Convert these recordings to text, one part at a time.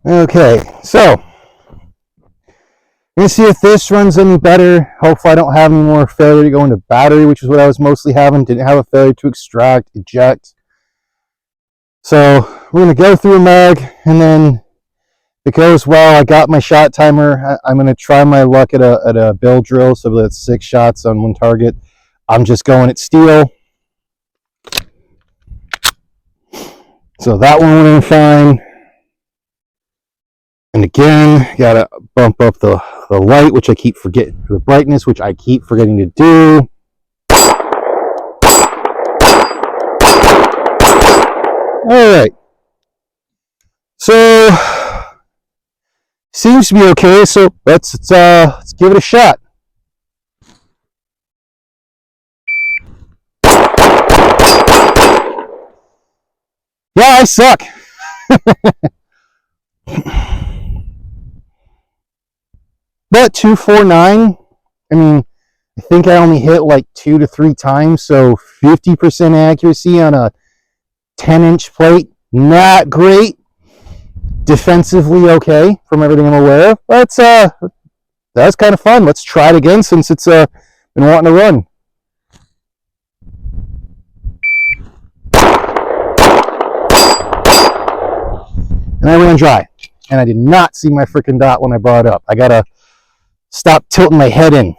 Okay, so we're gonna see if this runs any better. Hopefully I don't have any more failure to go into battery, which is what I was mostly having. Didn't have a failure to extract, eject. So we're gonna go through a mag, and then if it goes well, I got my shot timer. I'm gonna try my luck at a bill drill, so that's 6 shots on one target. I'm just going at steel. So that one went in fine. And again, gotta bump up the light, which I keep forgetting, the brightness, which I keep forgetting to do. All right. So seems to be okay. So let's give it a shot. Yeah, I suck. But 249, I mean, I think I only hit like 2 to 3 times, so 50% accuracy on a 10-inch plate, not great. Defensively okay from everything I'm aware of. But that's kind of fun. Let's try it again since it's been wanting to run. And I ran dry, and I did not see my freaking dot when I brought it up. I gotta stop tilting my head in.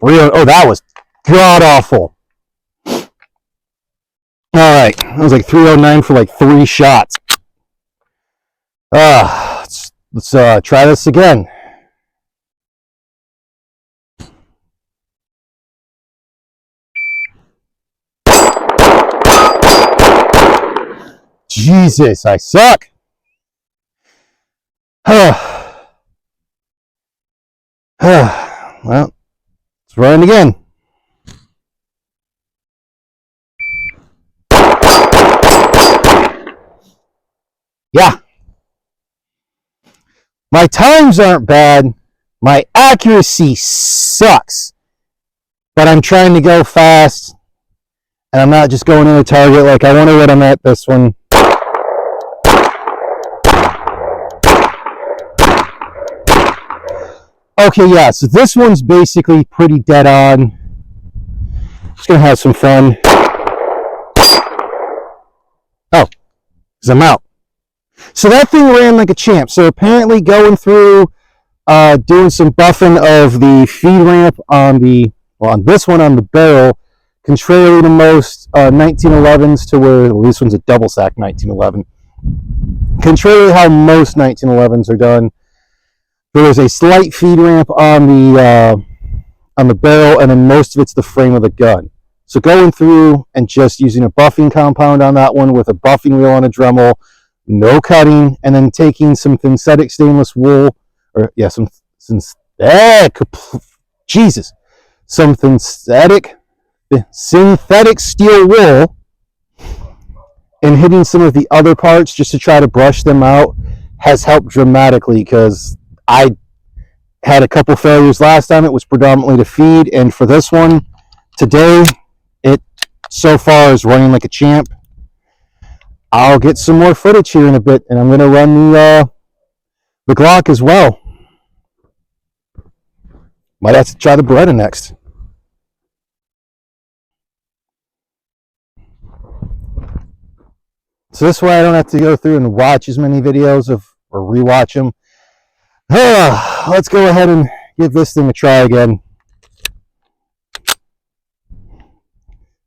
Oh, that was god awful. All right, that was like 309 for like 3 shots. Let's try this again. Jesus, I suck. Well, let's run again. Yeah. My times aren't bad. My accuracy sucks. But I'm trying to go fast. And I'm not just going in the target. Like, I wonder what I'm at this one. Okay, yeah, so this one's basically pretty dead on. Just gonna have some fun. Oh, because I'm out. So that thing ran like a champ. So apparently going through, doing some buffing of the feed ramp on this one on the barrel, contrary to most 1911s to where, well, this one's a double sack 1911. Contrary to how most 1911s are done, there is a slight feed ramp on the barrel, and then most of it's the frame of the gun. So going through and just using a buffing compound on that one with a buffing wheel on a Dremel, no cutting, and then taking some synthetic stainless wool, or yeah, some synthetic steel wool, and hitting some of the other parts just to try to brush them out has helped dramatically, because I had a couple failures last time. It was predominantly to feed, and for this one today, it so far is running like a champ. I'll get some more footage here in a bit, and I'm going to run the Glock as well. Might have to try the Beretta next. So this way I don't have to go through and watch as many videos or rewatch them. Let's go ahead and give this thing a try again.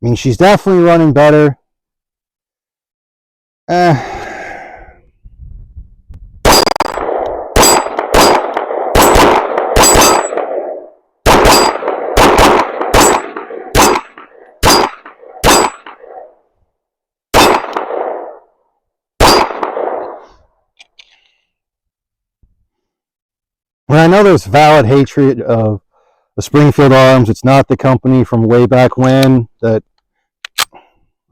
I mean, she's definitely running better. Well, I know there's valid hatred of the Springfield Arms. It's not the company from way back when that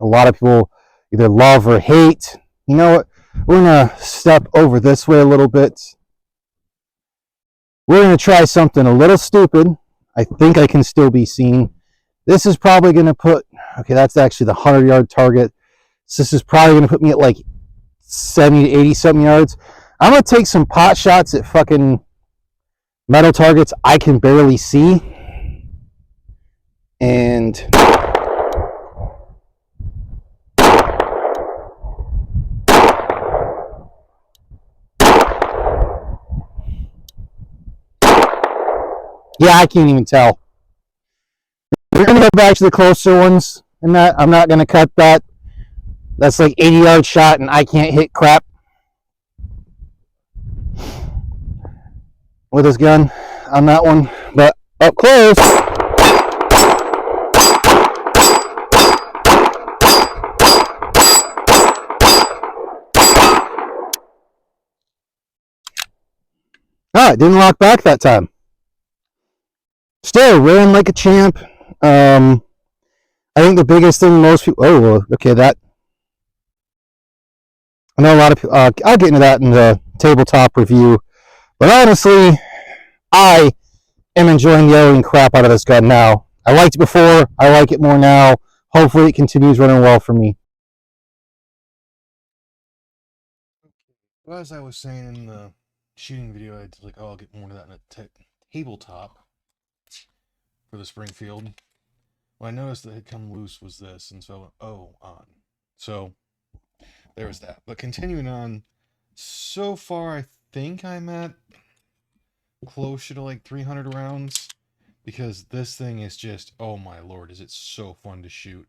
a lot of people either love or hate. You know what? We're going to step over this way a little bit. We're going to try something a little stupid. I think I can still be seen. This is probably going to put, okay, that's actually the 100-yard target. So this is probably going to put me at like 70 to 80 something yards. I'm going to take some pot shots at fucking metal targets I can barely see. And yeah, I can't even tell. We're going to go back to the closer ones, and that I'm not going to cut that. That's like 80-yard shot, and I can't hit crap with this gun on that one. But up close, it didn't lock back that time. Still ran like a champ. I think the biggest thing most people. Oh, okay, that. I know a lot of people. I'll get into that in the tabletop review. But honestly, I am enjoying the yelling crap out of this gun now. I liked it before. I like it more now. Hopefully, it continues running well for me. Well, as I was saying in the shooting video, I'd like, oh, I'll get more of that in a tabletop for the Springfield. What I noticed that had come loose was this, and so on. So there was that. But continuing on, so far I think I'm at closer to like 300 rounds, because this thing is just, oh my lord, is it so fun to shoot.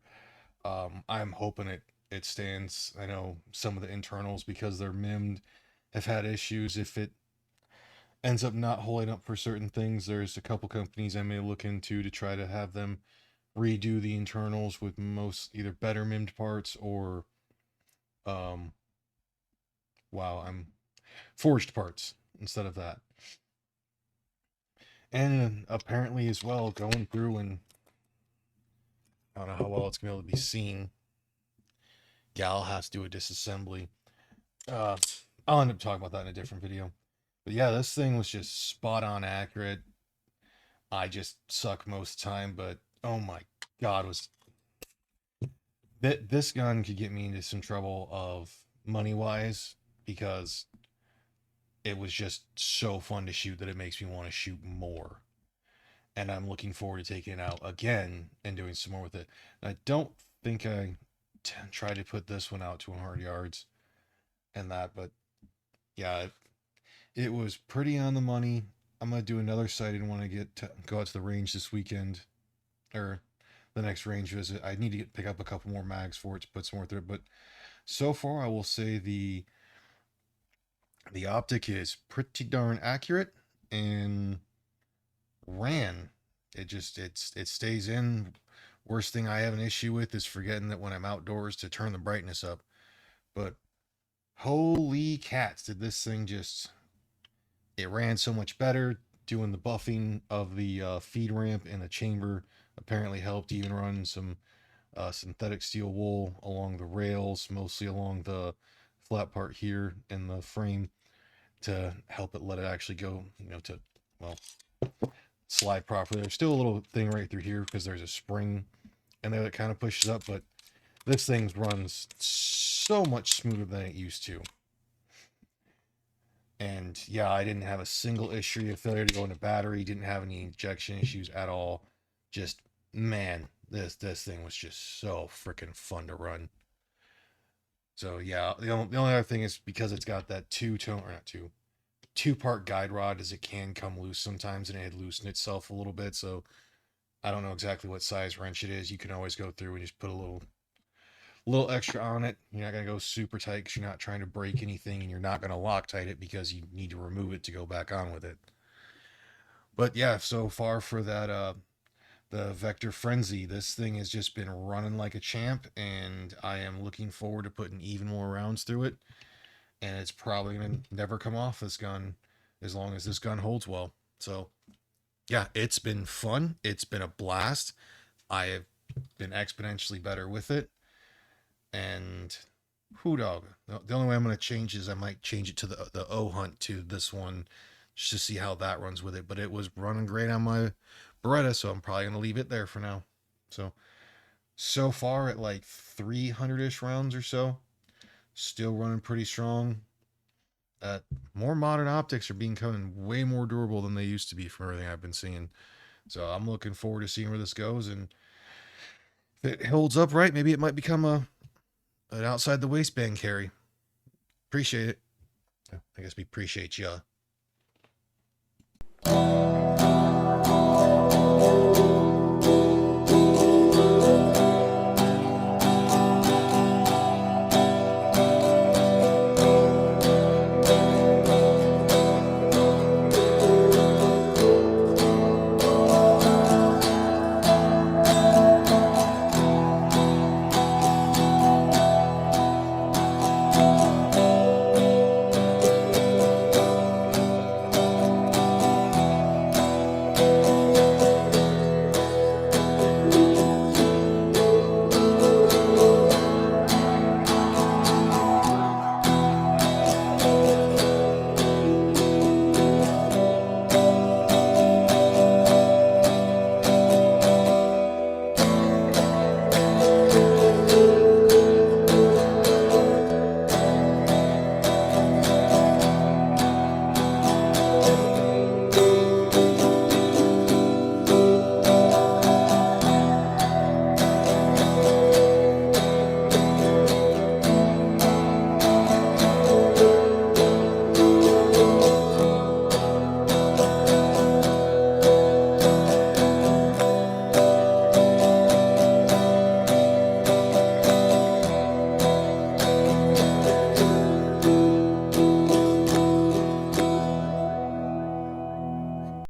I'm hoping it stands. I know some of the internals, because they're MIM'd, have had issues. If it ends up not holding up for certain things, there's a couple companies I may look into to try to have them redo the internals with most either better MIM'd parts or forged parts instead of that. And apparently as well, going through, and I don't know how well it's gonna be able to be seen, Gal has to do a disassembly. I'll end up talking about that in a different video. But yeah, this thing was just spot on accurate. I just suck most of the time, but oh my god, this gun could get me into some trouble of money wise, because it was just so fun to shoot that it makes me want to shoot more. And I'm looking forward to taking it out again and doing some more with it. And I don't think I tried to put this one out to 100 yards and that, but yeah, it was pretty on the money. I'm gonna do another sighting when I go out to the range this weekend, or the next range visit. I need to pick up a couple more mags for it to put some more through it. But so far, I will say the optic is pretty darn accurate and ran. It stays in. Worst thing I have an issue with is forgetting that when I'm outdoors to turn the brightness up. But holy cats, did this thing just, it ran so much better. Doing the buffing of the feed ramp in the chamber apparently helped. Even run some synthetic steel wool along the rails, mostly along the flat part here in the frame, to help it let it actually go, to, well, slide properly. There's still a little thing right through here because there's a spring in there that kind of pushes up, but this thing runs so much smoother than it used to. And yeah, I didn't have a single issue of failure to go into battery, didn't have any injection issues at all. Just, man, this thing was just so freaking fun to run. So yeah, the only other thing is, because it's got that two-part guide rod, as it can come loose sometimes, and it had loosened itself a little bit. So I don't know exactly what size wrench it is. You can always go through and just put a little extra on it. You're not going to go super tight because you're not trying to break anything, and you're not going to Loctite it because you need to remove it to go back on with it. But yeah, so far for that the Vector Frenzy, this thing has just been running like a champ, and I am looking forward to putting even more rounds through it. And it's probably going to never come off this gun as long as this gun holds well. So yeah, it's been fun. It's been a blast. I have been exponentially better with it. And dog. The only way I'm going to change is I might change it to the O Hunt to this one, just to see how that runs with it. But it was running great on my Beretta, so I'm probably going to leave it there for now. So far at like 300-ish rounds or so. still running pretty strong. More modern optics are becoming way more durable than they used to be from everything I've been seeing. So I'm looking forward to seeing where this goes, and if it holds up right, maybe it might become an outside the waistband carry. Appreciate it. I guess we appreciate ya.